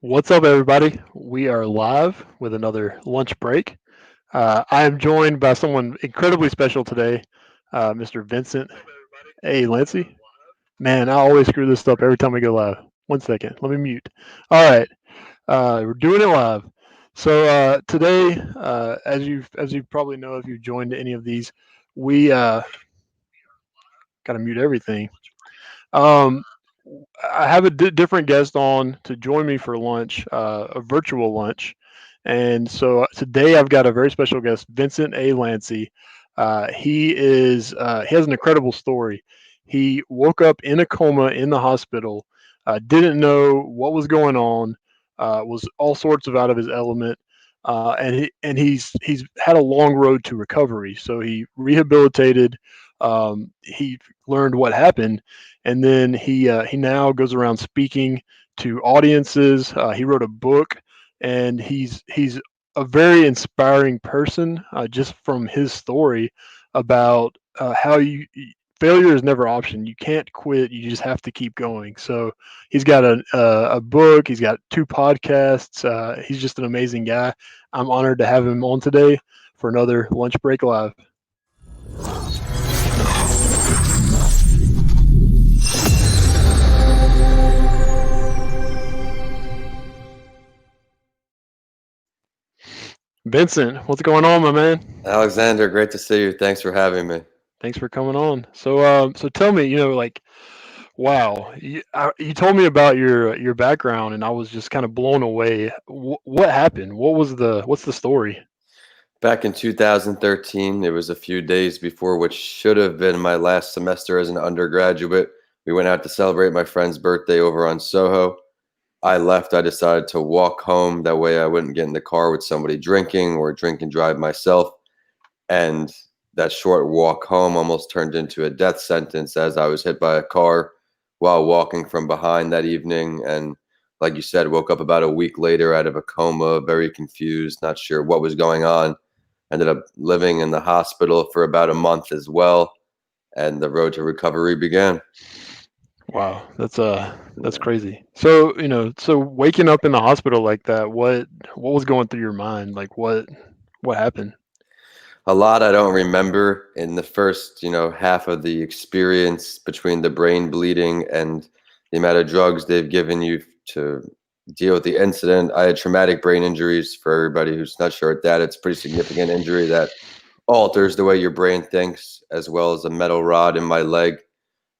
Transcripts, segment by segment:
What's up, everybody? We are live with another lunch break. I am joined by someone incredibly special today, Mr. Vincent A. Lanci. Man, I always screw this up every time we go live. One second, let me mute. All right, we're doing it live. So today, as you probably know if you've joined any of these, we got to mute everything. Um, I have a different guest on to join me for lunch, a virtual lunch. And so today I've got a very special guest, Vincent A. Lanci. He has an incredible story. He woke up in a coma in the hospital, didn't know what was going on, was all sorts of out of his element. And he's had a long road to recovery. So he rehabilitated. He learned what happened, and then he now goes around speaking to audiences. He wrote a book, and he's a very inspiring person, just from his story about how failure is never an option. You can't quit. You just have to keep going. So he's got a book. He's got two podcasts. He's just an amazing guy. I'm honored to have him on today for another lunch break live. Vincent, what's going on, my man? Alexander, great to see you. Thanks for having me. Thanks for coming on. So tell me, like, wow, you told me about your background, and I was just kind of blown away. What happened? What's the story? Back in 2013, it was a few days before what should have been my last semester as an undergraduate. We went out to celebrate my friend's birthday over on Soho. I left. I decided to walk home. That way I wouldn't get in the car with somebody drinking or drink and drive myself. And that short walk home almost turned into a death sentence as I was hit by a car while walking from behind that evening. And like you said, woke up about a week later out of a coma, very confused, not sure what was going on. Ended up living in the hospital for about a month as well. And the road to recovery began. Wow, that's crazy. So so waking up in the hospital like that, what was going through your mind? Like what happened? A lot I don't remember in the first, half of the experience between the brain bleeding and the amount of drugs they've given you to deal with the incident. I had traumatic brain injuries. For everybody who's not sure at that, it's a pretty significant injury that alters the way your brain thinks, as well as a metal rod in my leg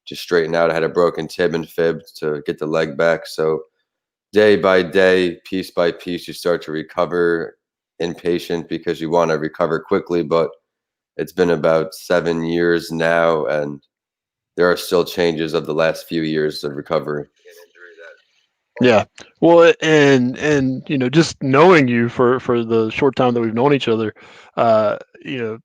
to straighten out. I had a broken tib and fib to get the leg back. So day by day, piece by piece, you start to recover impatient because you want to recover quickly, but it's been about 7 years now, and there are still changes of the last few years of recovery. Yeah. Well, and just knowing you for the short time that we've known each other, uh, you know,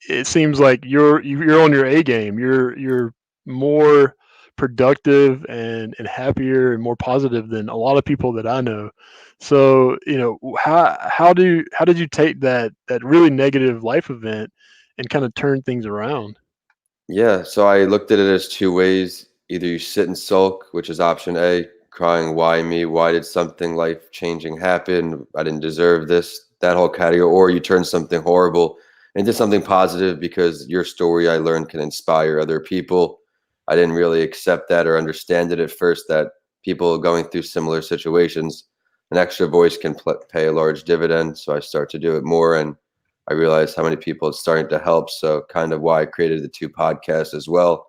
it seems like you're on your A game. You're more productive and happier and more positive than a lot of people that I know. So, how did you take that really negative life event and kind of turn things around? Yeah, so I looked at it as two ways. Either you sit and sulk, which is option A, crying, why me? Why did something life changing happen? I didn't deserve this, that whole category. Or you turn something horrible into something positive because your story, I learned, can inspire other people. I didn't really accept that or understand it at first, that people going through similar situations, an extra voice can pay a large dividend. So I start to do it more. And I realized how many people it's starting to help. So kind of why I created the two podcasts as well.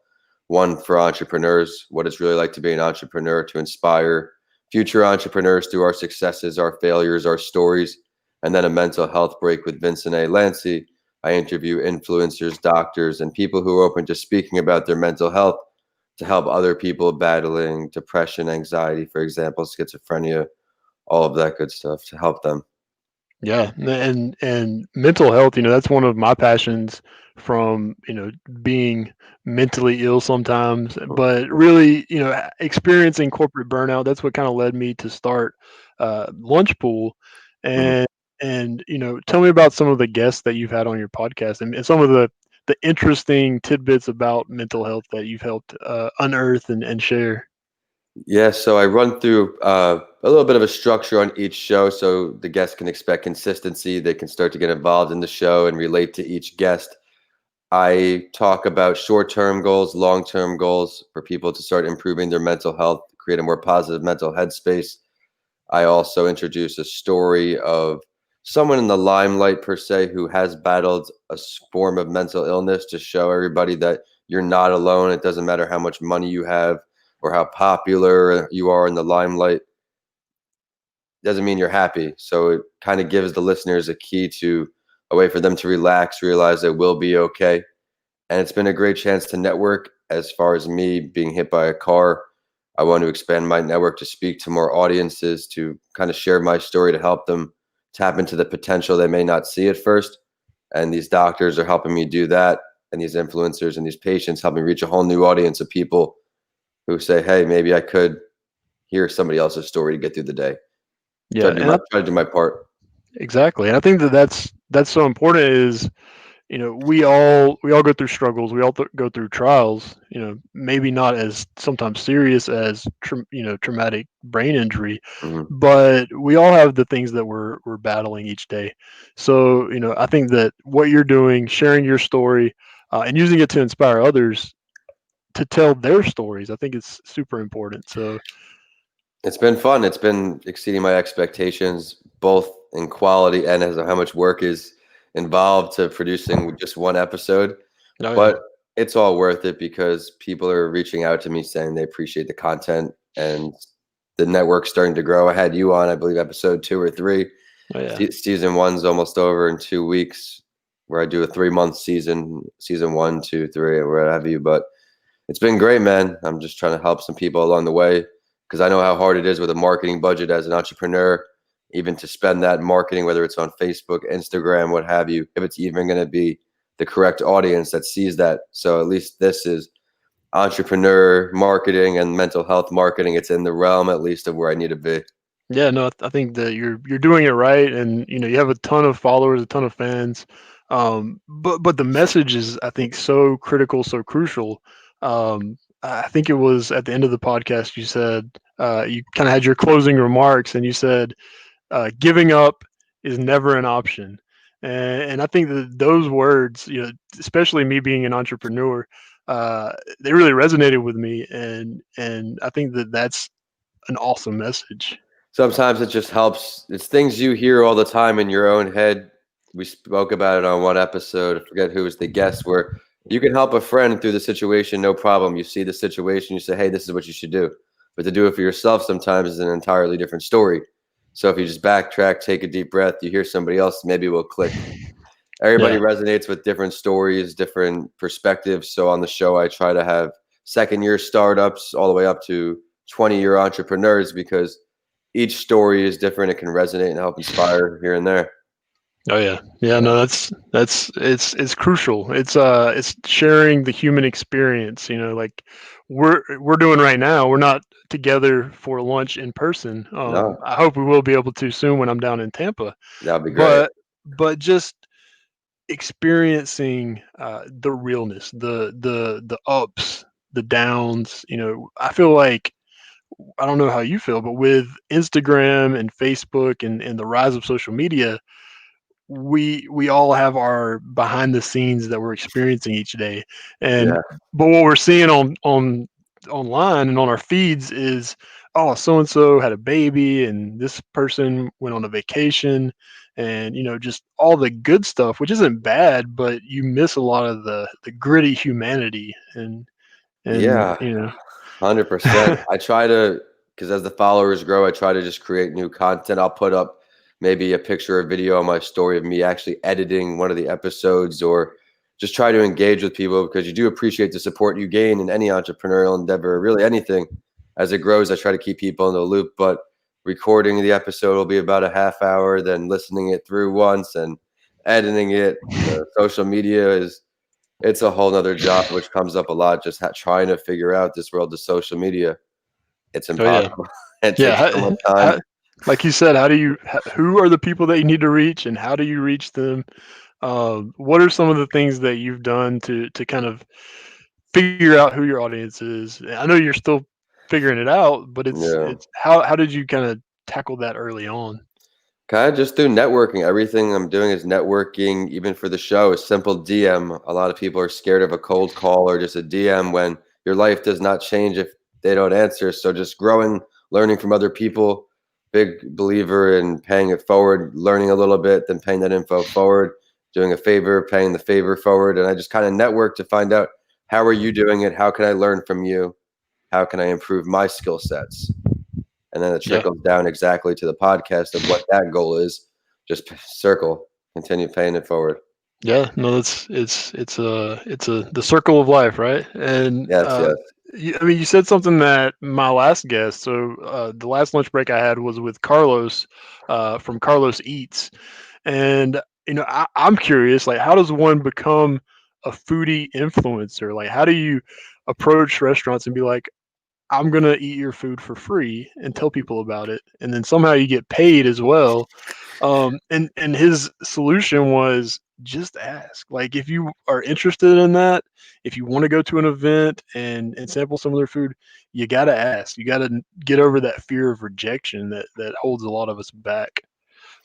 One for entrepreneurs, what it's really like to be an entrepreneur, to inspire future entrepreneurs through our successes, our failures, our stories. And then a mental health break with Vincent A. Lanci. I interview influencers, doctors, and people who are open to speaking about their mental health to help other people battling depression, anxiety, for example, schizophrenia, all of that good stuff to help them. Yeah, and mental health, that's one of my passions from, being mentally ill sometimes, but really, experiencing corporate burnout, that's what kind of led me to start Lunch Pool. Mhm. And tell me about some of the guests that you've had on your podcast, and some of the interesting tidbits about mental health that you've helped unearth and share. Yeah, so I run through a little bit of a structure on each show so the guests can expect consistency. They can start to get involved in the show and relate to each guest. I talk about short term goals, long term goals for people to start improving their mental health, create a more positive mental headspace. I also introduce a story of someone in the limelight, per se, who has battled form of mental illness to show everybody that you're not alone. It doesn't matter how much money you have or how popular you are in the limelight, doesn't mean you're happy. So it kind of gives the listeners a key to a way for them to relax, realize it will be okay. And it's been a great chance to network. As far as me being hit by a car, I want to expand my network to speak to more audiences, to kind of share my story, to help them tap into the potential they may not see at first. And these doctors are helping me do that. And these influencers and these patients help me reach a whole new audience of people who say, hey, maybe I could hear somebody else's story to get through the day. Yeah, and Try to do my part. exactly, and I think that that's so important. Is we all go through struggles, we all go through trials. Maybe not as sometimes serious as traumatic brain injury, Mhm. but we all have the things that we're battling each day. So I think that what you're doing, sharing your story, and using it to inspire others to tell their stories, I think it's super important. So It's been fun. It's been exceeding my expectations, both in quality and as how much work is involved to producing just one episode. oh yeah, But it's all worth it because people are reaching out to me saying they appreciate the content and the network's starting to grow. I had you on, I believe, episode 2 or 3. oh yeah, Season one's almost over in 2 weeks, where I do a 3 month season, season 1, 2, 3, or what have you. But it's been great, man. I'm just trying to help some people along the way because I know how hard it is with a marketing budget as an entrepreneur, even to spend that in marketing, whether it's on Facebook, Instagram, what have you, if it's even going to be the correct audience that sees that. So at least this is entrepreneur marketing and mental health marketing. It's in the realm, at least, of where I need to be. yeah. No, I think that you're doing it right, and you have a ton of followers, a ton of fans. But the message is, I think, so critical, so crucial. I think it was at the end of the podcast you said, you kind of had your closing remarks, and you said, giving up is never an option. And I think that those words, especially me being an entrepreneur, they really resonated with me, and I think that that's an awesome message. Sometimes it just helps. It's things you hear all the time in your own head. We spoke about it on one episode. I forget who was the guest, where you can help a friend through the situation, no problem. You see the situation, you say, hey, this is what you should do. But to do it for yourself sometimes is an entirely different story. So if you just backtrack, take a deep breath, you hear somebody else, maybe it will click. Everybody Yeah. resonates with different stories, different perspectives. So on the show, I try to have second year startups all the way up to 20-year entrepreneurs because each story is different. It can resonate and help inspire here and there. Oh yeah. Yeah, Yeah. no, that's it's crucial. It's sharing the human experience, like we're doing right now. We're not together for lunch in person. No, I hope we will be able to soon when I'm down in Tampa. that'd be great. But just experiencing the realness, the ups, the downs, I feel like, I don't know how you feel, but with Instagram and Facebook and the rise of social media, we all have our behind the scenes that we're experiencing each day. And Yeah. but what we're seeing on online and on our feeds is, oh, so and so had a baby and this person went on a vacation, and just all the good stuff, which isn't bad, but you miss a lot of the gritty humanity. And Yeah. 100%. I try to, because as the followers grow, I try to just create new content. I'll put up maybe a picture or video on my story of me actually editing one of the episodes, or just try to engage with people because you do appreciate the support you gain in any entrepreneurial endeavor, really anything. As it grows, I try to keep people in the loop, but recording the episode will be about a half hour, then listening it through once and editing it. The social media is, it's a whole nother job, which comes up a lot, just trying to figure out this world of social media. It's oh yeah. impossible. It Yeah, takes so much time. like you said, who are the people that you need to reach, and how do you reach them? What are some of the things that you've done to kind of figure out who your audience is? I know you're still figuring it out, but Yeah. it's how did you kind of tackle that early on? Kind of just through networking. Everything I'm doing is networking, even for the show, a simple DM. A lot of people are scared of a cold call or just a DM when your life does not change if they don't answer. So just growing, learning from other people, big believer in paying it forward, learning a little bit, then paying that info forward, doing a favor, paying the favor forward. And I just kind of network to find out, how are you doing it? How can I learn from you? How can I improve my skill sets? And then it Yeah. trickles down exactly to the podcast of what that goal is. Just circle, continue paying it forward. Yeah, no, that's it's a the circle of life, right? And Yes, yes. I mean, you said something that my last guest. So the last lunch break I had was with Carlos from Carlos Eats, and I'm curious, like, how does one become a foodie influencer? Like, how do you approach restaurants and be like, I'm gonna eat your food for free and tell people about it, and then somehow you get paid as well. And his solution was just ask. Like, if you are interested in that, if you want to go to an event and sample some of their food, you gotta ask. You gotta get over that fear of rejection that holds a lot of us back.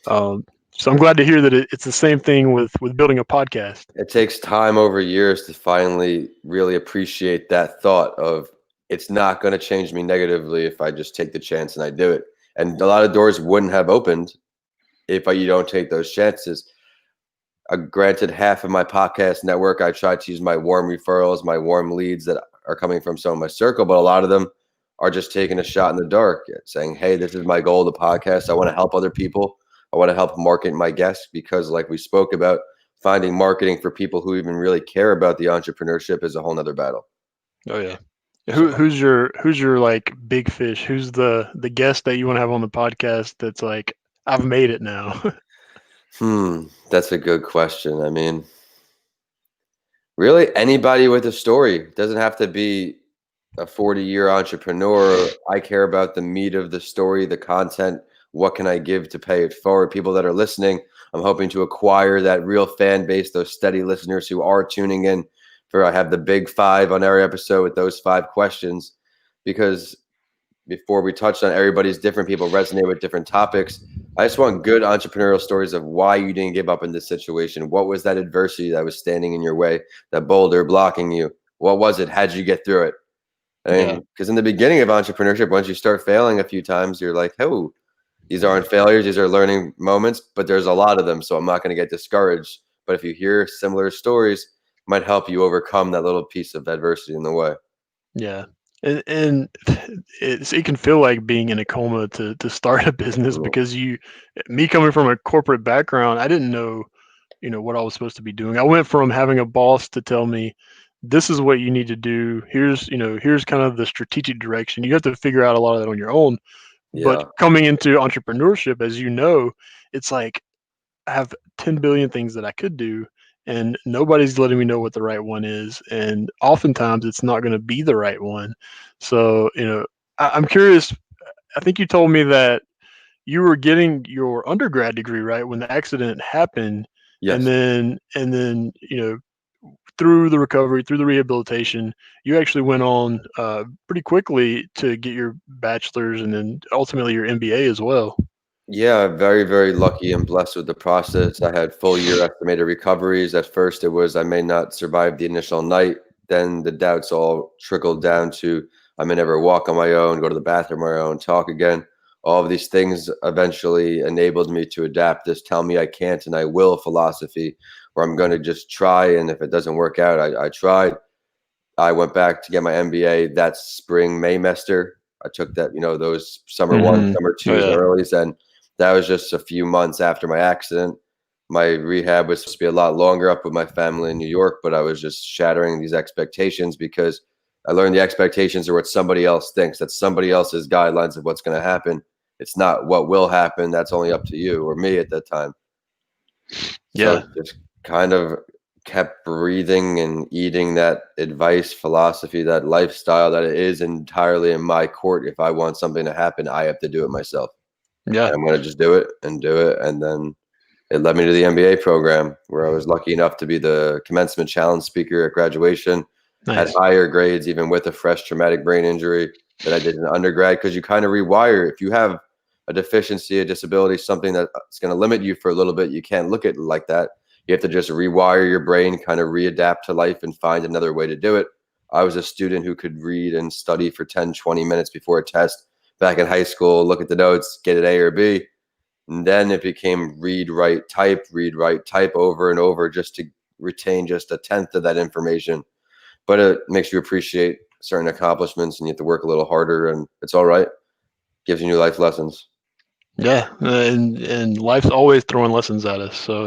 Um, so I'm glad to hear that it's the same thing with building a podcast. It takes time over years to finally really appreciate that thought of, it's not going to change me negatively if I just take the chance and I do it. And a lot of doors wouldn't have opened if you don't take those chances. Granted, half of my podcast network, I try to use my warm referrals, my warm leads that are coming from some of my circle, but a lot of them are just taking a shot in the dark, saying, "Hey, this is my goal of the podcast. I want to help other people. I want to help market my guests," because, like we spoke about, finding marketing for people who even really care about the entrepreneurship is a whole nother battle. Oh yeah. So, Who's your like big fish? Who's the guest that you want to have on the podcast that's like, I've made it now? that's a good question. I mean, really, anybody with a story. It doesn't have to be a 40-year entrepreneur. I care about the meat of the story, the content. What can I give to pay it forward? People that are listening, I'm hoping to acquire that real fan base, those steady listeners who are tuning in. For I have the big five on every episode with those 5 questions, because before we touched on, everybody's different, people resonate with different topics. I just want good entrepreneurial stories of why you didn't give up in this situation. What was that adversity that was standing in your way, that boulder blocking you? What was it? How'd you get through it? I Yeah. mean, because in the beginning of entrepreneurship, once you start failing a few times, you're like, oh, these aren't failures, these are learning moments, but there's a lot of them. So I'm not going to get discouraged. But if you hear similar stories, it might help you overcome that little piece of adversity in the way. Yeah. And it can feel like being in a coma to start a business Mm. because me coming from a corporate background, I didn't know, what I was supposed to be doing. I went from having a boss to tell me, this is what you need to do. Here's kind of the strategic direction. You have to figure out a lot of that on your own. But Yeah. coming into entrepreneurship, as you know, it's like I have 10 billion things that I could do, and nobody's letting me know what the right one is. And oftentimes it's not going to be the right one. So, I'm curious. I think you told me that you were getting your undergrad degree, right, when the accident happened. And Yes. then, through the recovery, through the rehabilitation, you actually went on pretty quickly to get your bachelor's and then ultimately your MBA as well. Yeah, very, very lucky and blessed with the process. I had full year estimated recoveries. At first, it was I may not survive the initial night. Then the doubts all trickled down to I may never walk on my own, go to the bathroom on my own, talk again. All of these things eventually enabled me to adapt this tell me I can't and I will philosophy, where I'm going to just try. And if it doesn't work out, I tried. I went back to get my MBA that spring Maymester. I took that, those summer ones, Hmm. summer Oh twos, and yeah, earlies, and that was just a few months after my accident. My rehab was supposed to be a lot longer up with my family in New York, but I was just shattering these expectations because I learned the expectations are what somebody else thinks. That's somebody else's guidelines of what's going to happen. It's not what will happen. That's only up to you or me at that time. So yeah, just kind of kept breathing and eating that advice, philosophy, that lifestyle that it is entirely in my court. If I want something to happen, I have to do it myself. yeah. And I'm going to just do it and do it. And then it led me to the MBA program where I was lucky enough to be the commencement challenge speaker at graduation, had Nice. higher grades, even with a fresh traumatic brain injury. that I did in undergrad, because you kind of rewire. If you have a deficiency, a disability, something that's going to limit you for a little bit, you can't look at it like that. You have to just rewire your brain, kind of readapt to life and find another way to do it. I was a student who could read and study for 10, 20 minutes before a test back in high school, look at the notes, get an A or B. And then it became read, write, type over and over just to retain just a tenth of that information. But it makes you appreciate certain accomplishments, and you have to work a little harder, and it's all right. Gives you new life lessons Yeah, and life's always throwing lessons at us. So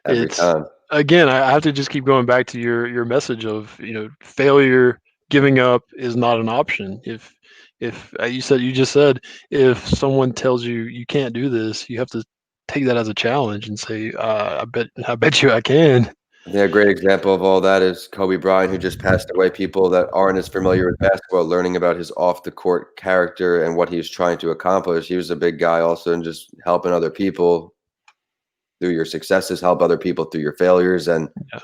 every it's time. again, I have to just keep going back to your message of failure, giving up is not an option. If you just said if someone tells you you can't do this, you have to take that as a challenge and say, I bet you I can. I think a great example of all that is Kobe Bryant, who just passed away. People that aren't as familiar with basketball, learning about his off the court character and what he was trying to accomplish. He was a big guy also, and just helping other people through your successes, help other people through your failures. And Yeah,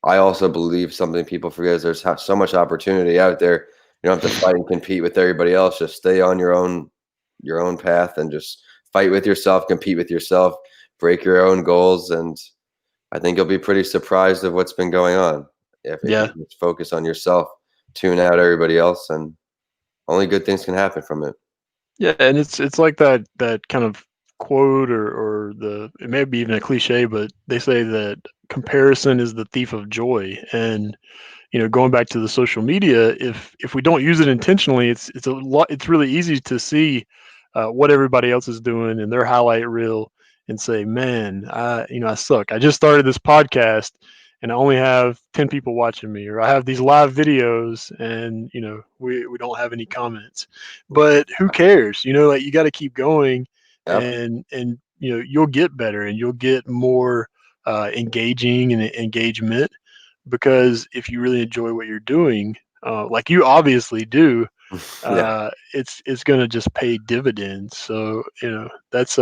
I also believe something people forget is there's so much opportunity out there. You don't have to fight and compete with everybody else. Just stay on your own path, and just fight with yourself, compete with yourself, break your own goals. And I think you'll be pretty surprised of what's been going on if you yeah, just focus on yourself, tune out everybody else, and only good things can happen from it. yeah. And it's like that kind of quote or the it may be even a cliche, but they say that comparison is the thief of joy. And going back to the social media, if we don't use it intentionally, it's really easy to see what everybody else is doing in their highlight reel and say, "Man, I suck. I just started this podcast and I only have 10 people watching me, or I have these live videos and we don't have any comments." But who cares? Like you got to keep going, Yep. and you'll get better and you'll get more engaging and engagement, because if you really enjoy what you're doing, like you obviously do, Yeah. it's gonna just pay dividends. So that's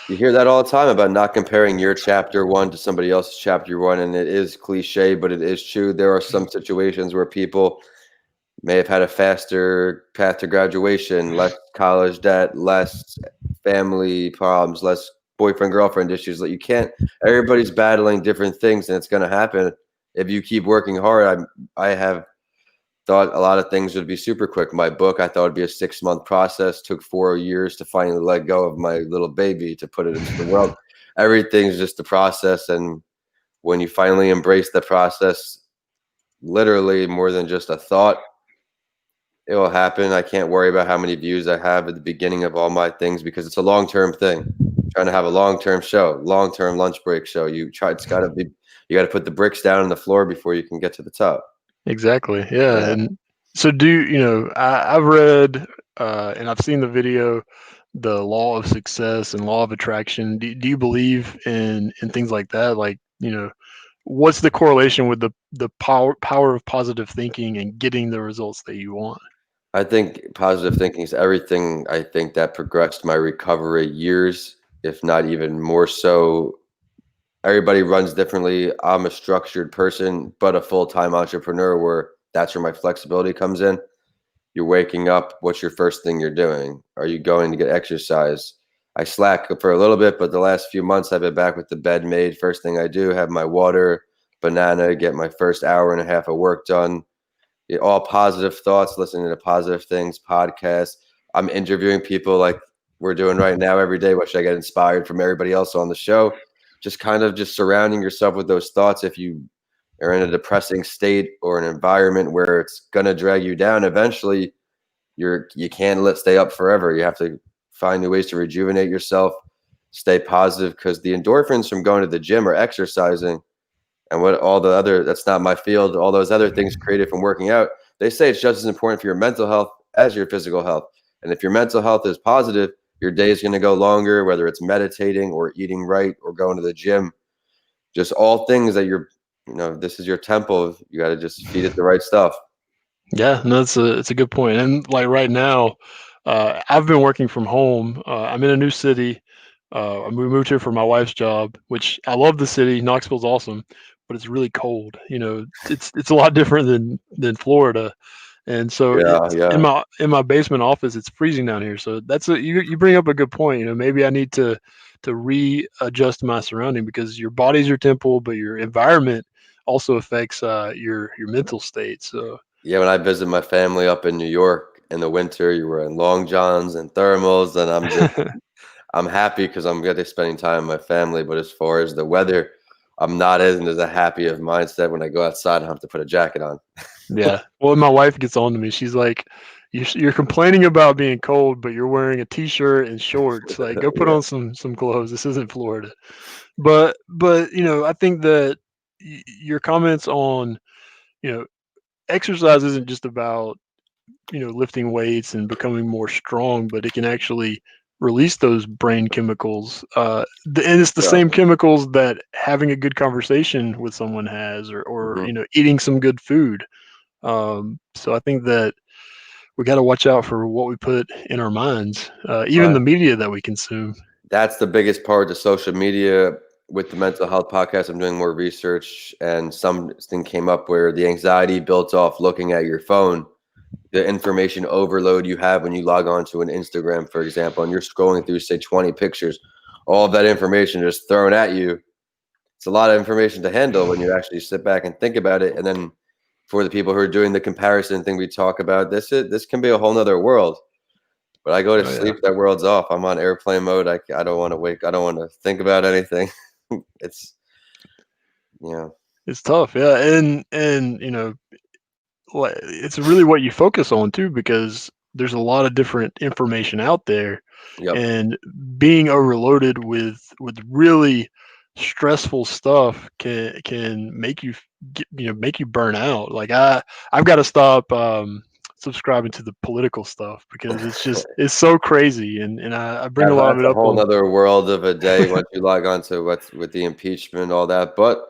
You hear that all the time about not comparing your chapter one to somebody else's chapter one, and it is cliche, but it is true. There are some situations where people may have had a faster path to graduation, less college debt, less family problems, less boyfriend girlfriend issues. Like, you can't. Everybody's battling different things, and it's going to happen if you keep working hard. I have thought a lot of things would be super quick. My book, I thought it'd be a 6-month process. Took 4 years to finally let go of my little baby to put it into the world. Everything's just a process, and when you finally embrace the process, literally more than just a thought, it will happen. I can't worry about how many views I have at the beginning of all my things, because it's a long-term thing. Trying to have a long-term show, long-term lunch break show. It's got to be, you got to put the bricks down on the floor before you can get to the top. exactly, yeah. Yeah. And so I've read and I've seen the video, the law of success and law of attraction. Do you believe in things like that? Like, what's the correlation with the power of positive thinking and getting the results that you want? I think positive thinking is everything. I think that progressed my recovery years, if not even more so. Everybody runs differently. I'm a structured person, but a full-time entrepreneur, where that's where my flexibility comes in. You're waking up, what's your first thing you're doing? Are you going to get exercise? I slack for a little bit, but the last few months I've been back with the bed made. First thing I do, have my water, banana, get my first hour and a half of work done. All positive thoughts, listening to positive things, podcasts. I'm interviewing people like we're doing right now every day. What should I get inspired from everybody else on the show? Just kind of just surrounding yourself with those thoughts. If you are in a depressing state or an environment where it's gonna drag you down, eventually you can't stay up forever. You have to find new ways to rejuvenate yourself, stay positive, because the endorphins from going to the gym or exercising, and what all the other, that's not my field, all those other things created from working out, they say it's just as important for your mental health as your physical health. And if your mental health is positive, your day is going to go longer, whether it's meditating or eating right or going to the gym. Just all things that this is your temple. You got to just feed it the right stuff. Yeah, no, it's a good point. And like right now, I've been working from home. I'm in a new city. We moved here for my wife's job, which I love the city. Knoxville's awesome, but it's really cold. It's a lot different than Florida. And so Yeah, it's yeah. in my basement office, it's freezing down here. So that's a you bring up a good point. Maybe I need to readjust my surrounding, because your body's your temple, but your environment also affects your mental state. So Yeah, when I visit my family up in New York in the winter, you're wearing long johns and thermals, and I'm happy because I'm getting spending time with my family. But as far as the weather, I'm not as a happy of mindset when I go outside and have to put a jacket on. yeah. Well, my wife gets on to me. She's like, You're complaining about being cold, but you're wearing a t-shirt and shorts. Like, go put Yeah, on some clothes. This isn't Florida." But I think that your comments on, you know, exercise isn't just about, lifting weights and becoming more strong, but it can actually release those brain chemicals. And it's the yeah. same chemicals that having a good conversation with someone has, or Mhm. eating some good food. So I think that we got to watch out for what we put in our minds, even Right. the media that we consume. That's the biggest part of social media. With the mental health podcast, I'm doing more research, and something came up where the anxiety built off looking at your phone, the information overload you have when you log on to an Instagram, for example, and you're scrolling through, say, 20 pictures, all of that information just thrown at you. It's a lot of information to handle when you actually sit back and think about it. And then for the people who are doing the comparison thing we talk about, this can be a whole nother world. But I go to Oh yeah, sleep, that world's off. I'm on airplane mode. I don't want to wake. I don't want to think about anything. It's yeah, it's tough. Yeah, and it's really what you focus on too, because there's a lot of different information out there, yep. and being overloaded with really stressful stuff can make you make you burn out. Like I've got to stop subscribing to the political stuff, because it's so crazy, and I bring a lot of That's it a up whole on. nother world of a day once you log on to what's with the impeachment and all that. But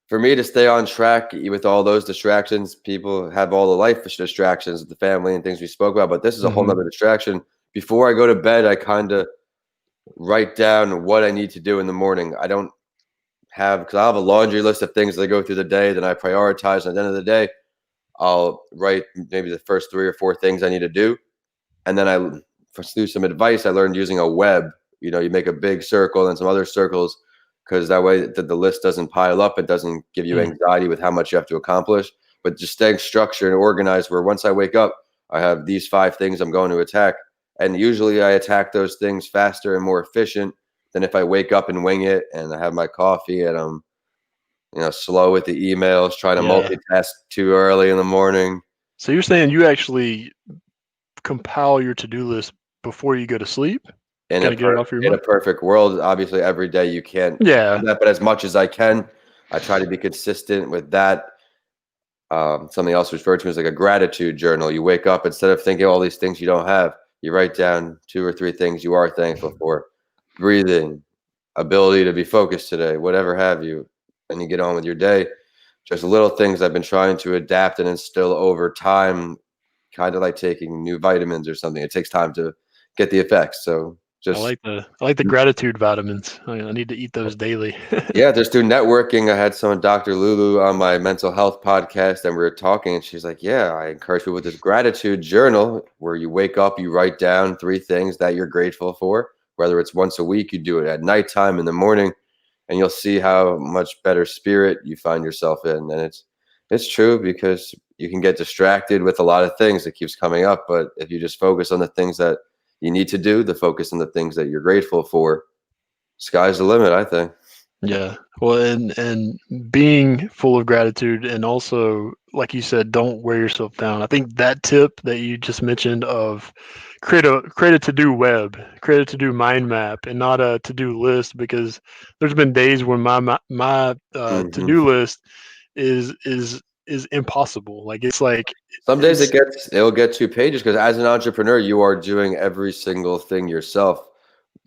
for me to stay on track with all those distractions, people have all the life distractions, the family and things we spoke about. But this is a whole Mhm. nother distraction. Before I go to bed, I kind of write down what I need to do in the morning. I don't have because I have a laundry list of things that I go through the day, then I prioritize. And at the end of the day, I'll write maybe the first 3 or 4 things I need to do, and then through some advice I learned using a web. You make a big circle and some other circles, because that way the list doesn't pile up. It doesn't give you Mm. anxiety with how much you have to accomplish, but just staying structured and organized. Where once I wake up, I have these 5 things I'm going to attack, and usually I attack those things faster and more efficient than if I wake up and wing it and I have my coffee and I'm slow with the emails, trying to Yeah. multitask too early in the morning. So you're saying you actually compile your to-do list before you go to sleep to In a kind of get it off your in a mind? perfect world, obviously, every day you can't do Yeah. that, but as much as I can, I try to be consistent with that. Something else referred to as like a gratitude journal. You wake up, instead of thinking all these things you don't have, you write down 2 or 3 things you are thankful for. Breathing, ability to be focused today, whatever have you, and you get on with your day. Just little things I've been trying to adapt and instill over time, kind of like taking new vitamins or something. It takes time to get the effects. So just I like the gratitude vitamins. I need to eat those daily. yeah, just through networking, I had someone, Dr. Lulu, on my mental health podcast, and we were talking, and she's like, "Yeah, I encourage people with this gratitude journal where you wake up, you write down 3 things that you're grateful for. Whether it's once a week, you do it at nighttime, in the morning, and you'll see how much better spirit you find yourself in." And it's true, because you can get distracted with a lot of things that keeps coming up, but if you just focus on the things that you need to do, the focus on the things that you're grateful for, sky's the limit, I think. Yeah. Well, and being full of gratitude, and also, like you said, don't wear yourself down. I think that tip that you just mentioned of create a to-do web, create a to-do mind map, and not a to-do list, because there's been days when my Mhm. to-do list is impossible. Like Some days it's it'll get 2 pages, because as an entrepreneur, you are doing every single thing yourself,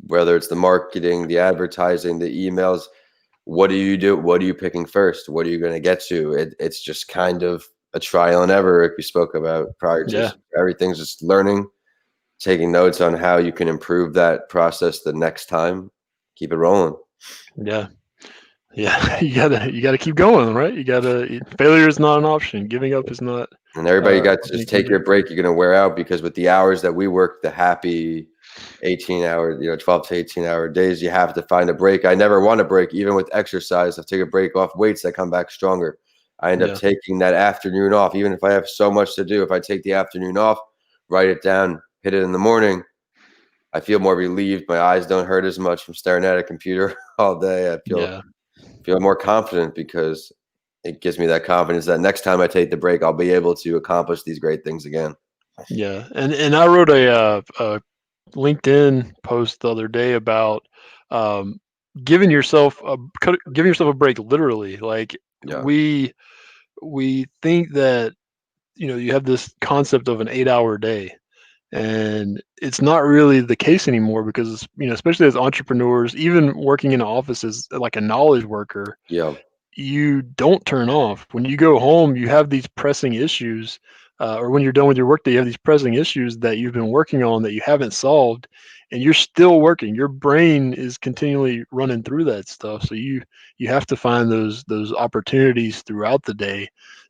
whether it's the marketing, the advertising, the emails. What do you do? What are you picking first? What are you gonna get to? It's just kind of a trial and error, like we spoke about prior to yeah, this. Everything's just learning, taking notes on how you can improve that process the next time. Keep it rolling. yeah. Yeah, you gotta keep going, right? Failure is not an option. Giving up is not And everybody got to something you just can take do. your break. You're gonna wear out because with the hours that we work, the happy 18-hour, 12 to 18-hour days, you have to find a break. I never want a break, even with exercise. I take a break off weights, I come back stronger. I end up Yeah, taking that afternoon off, even if I have so much to do. If I take the afternoon off, write it down, hit it in the morning, I feel more relieved. My eyes don't hurt as much from staring at a computer all day. I yeah, feel more confident because it gives me that confidence that next time I take the break, I'll be able to accomplish these great things again. yeah. And I wrote a LinkedIn post the other day about um, giving yourself a break. Literally, like Yeah. we we think that you have this concept of an 8-hour day, and it's not really the case anymore because especially as entrepreneurs, even working in offices like a knowledge worker, Yeah. you don't turn off. When you go home, you have these pressing issues, or when you're done with your workday, you have these pressing issues that you've been working on that you haven't solved, and you're still working. Your brain is continually running through that stuff. So you have to find those opportunities throughout the day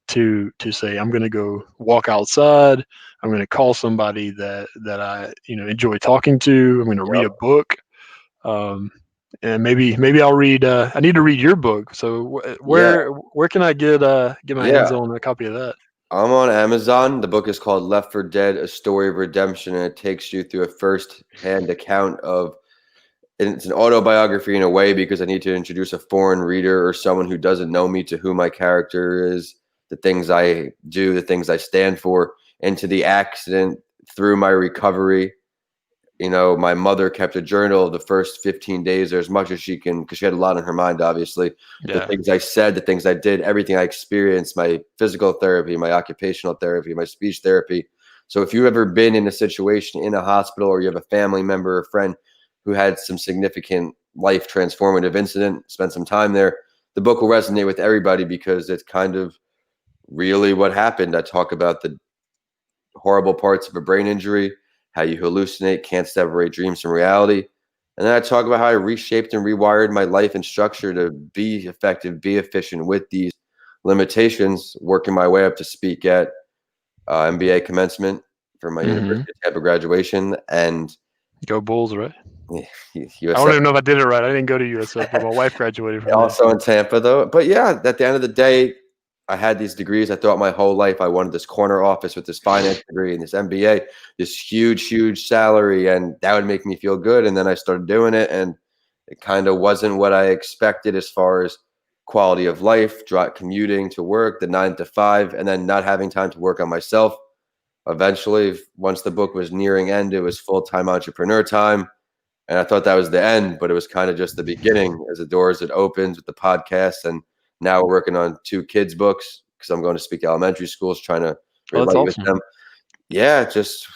to say, I'm going to go walk outside. I'm going to call somebody that I enjoy talking to. I'm going to read a Yep. book. Um, and maybe I'll read. I need to read your book. So Yeah. where can I get my hands Yeah. on a copy of that? I'm on Amazon. The book is called Left for Dead: A Story of Redemption, and it takes you through a first-hand account of. And it's an autobiography in a way because I need to introduce a foreign reader or someone who doesn't know me to who my character is, the things I do, the things I stand for, into the accident through my recovery. My mother kept a journal of the first 15 days or as much as she can, because she had a lot on her mind, obviously. The Yeah. things I said, the things I did, everything I experienced, my physical therapy, my occupational therapy, my speech therapy. So if you've ever been in a situation in a hospital or you have a family member or friend who had some significant life transformative incident, spend some time there, the book will resonate with everybody because it's kind of really what happened. I talk about the horrible parts of a brain injury, how you hallucinate, can't separate dreams from reality. And then I talk about how I reshaped and rewired my life and structure to be effective, be efficient with these limitations, working my way up to speak at MBA commencement for my Hmm. University of Tampa graduation and Go Bulls, right? I don't USF. even know if I did it right. I didn't go to USF, but my wife graduated from there. Also in Tampa, though. But yeah, at the end of the day, I had these degrees. I thought my whole life I wanted this corner office with this finance degree and this MBA, this huge, huge salary, and that would make me feel good. And then I started doing it, and it kind of wasn't what I expected as far as quality of life, commuting to work, the 9 to 5, and then not having time to work on myself. Eventually, once the book was nearing end, it was full-time entrepreneur time. And I thought that was the end, but it was kind of just the beginning as the doors had opened with the podcast. And now we're working on 2 kids' books because I'm going to speak to elementary schools, trying to Oh, that's relate with awesome. them. Yeah, just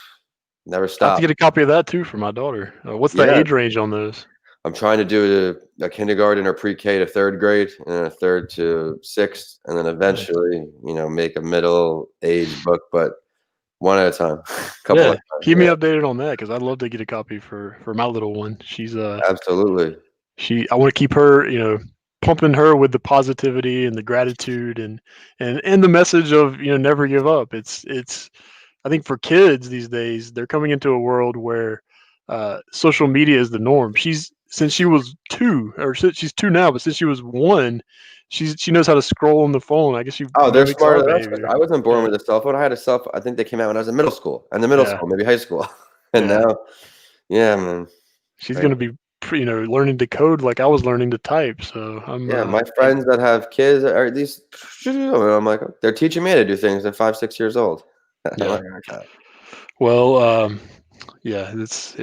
never I have to stop. get a copy of that too for my daughter. What's the Yeah, age range on those? I'm trying to do a kindergarten or pre-K to third grade and then a third to sixth, and then Nice. eventually, make a middle age book, but one at a time, couple Yeah, at a time. keep me Yeah, updated on that because I'd love to get a copy for my little one. absolutely. I want to keep her, pumping her with the positivity and the gratitude and the message of never give up. It's I think for kids these days, they're coming into a world where social media is the norm. Since she was two, or she's two now, but since she was one, she knows how to scroll on the phone. I guess she Oh, they're mimics smarter our than us. behavior. I wasn't born Yeah, with a cell phone. I had a cell phone. I think they came out when I was in middle school, and the middle yeah, school, maybe high school, and yeah. now, yeah, man, She's crazy. gonna be, learning to code like I was learning to type. So Yeah, my I'm friends that have kids are at least. I'm like, they're teaching me to do things. They're 5, 6 years old. I'm yeah. like, okay, Well, yeah, it's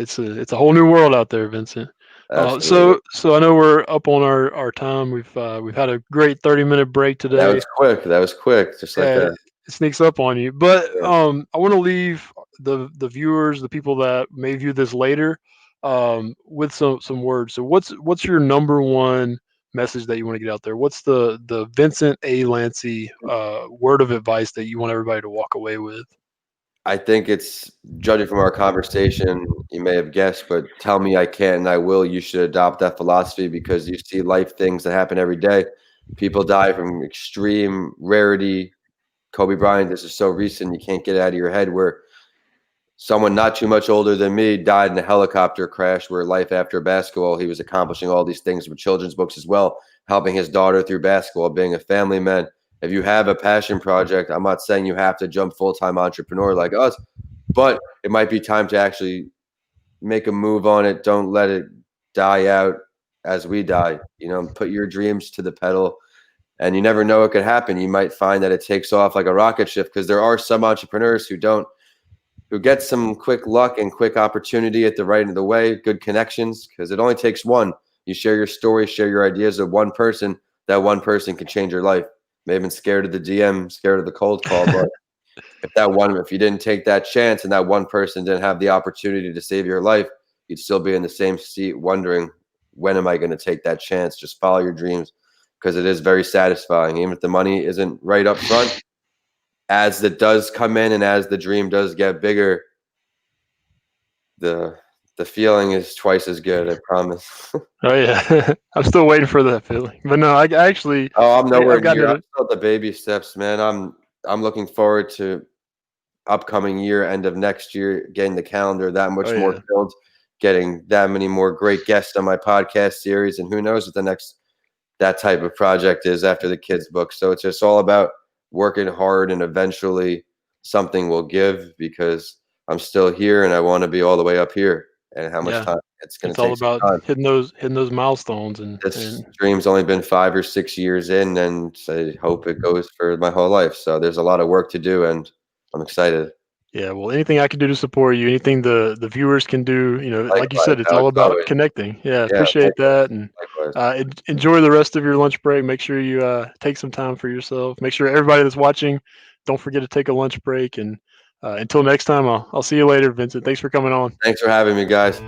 a whole new world out there, Vincent. absolutely. So I know we're up on our time. We've had a great 30-minute break That today. was quick. That was quick, just like Yeah, that. it sneaks up on you. But Yeah. I want to leave the viewers, the people that may view this later, with some words. So what's your number one message that you want to get out there? What's the Vincent A. Lanci word of advice that you want everybody to walk away with? I think it's judging from our conversation, you may have guessed, but tell me I can't and I will. You should adopt that philosophy because you see life things that happen every day. People die from extreme rarity. Kobe Bryant, this is so recent, you can't get it out of your head where someone not too much older than me died in a helicopter crash where life after basketball, he was accomplishing all these things with children's books as well, helping his daughter through basketball, being a family man. If you have a passion project, I'm not saying you have to jump full-time entrepreneur like us, but it might be time to actually make a move on it. Don't let it die out as we die. Put your dreams to the pedal, and you never know what could happen. You might find that it takes off like a rocket ship because there are some entrepreneurs who get some quick luck and quick opportunity at the right of the way, good connections, because it only takes one. You share your story, share your ideas with one person. That one person can change your life. May have been scared of the DM, scared of the cold call, but if you didn't take that chance and that one person didn't have the opportunity to save your life, you'd still be in the same seat wondering, when am I going to take that chance? Just follow your dreams because it is very satisfying. Even if the money isn't right up front, as it does come in and as the dream does get bigger, the the feeling is twice as good, I promise. Oh yeah, I'm still waiting for that feeling. But no, I actually Oh, I'm nowhere I've gotten near. I'm it. still at the baby steps, man. I'm looking forward to upcoming year, end of next year, getting the calendar that Oh much more yeah, filled, getting that many more great guests on my podcast series, and who knows what the next that type of project is after the kids book. So it's just all about working hard, and eventually something will give because I'm still here and I want to be all the way up here. And how much yeah. time it's going It's to all take some about time. hitting those milestones This and dream's only been 5 or 6 years in, and I hope it goes for my whole life. So there's a lot of work to do, and I'm excited. yeah. Well, anything I can do to support you, anything the viewers can do, like you Likewise, said, it's all Alex, about always. connecting. Yeah, Yeah, appreciate likewise, that, and likewise. enjoy the rest of your lunch break. Make sure you take some time for yourself. Make sure everybody that's watching, don't forget to take a lunch break. And until next time, I'll see you later, Vincent. Thanks for coming on. Thanks for having me, guys.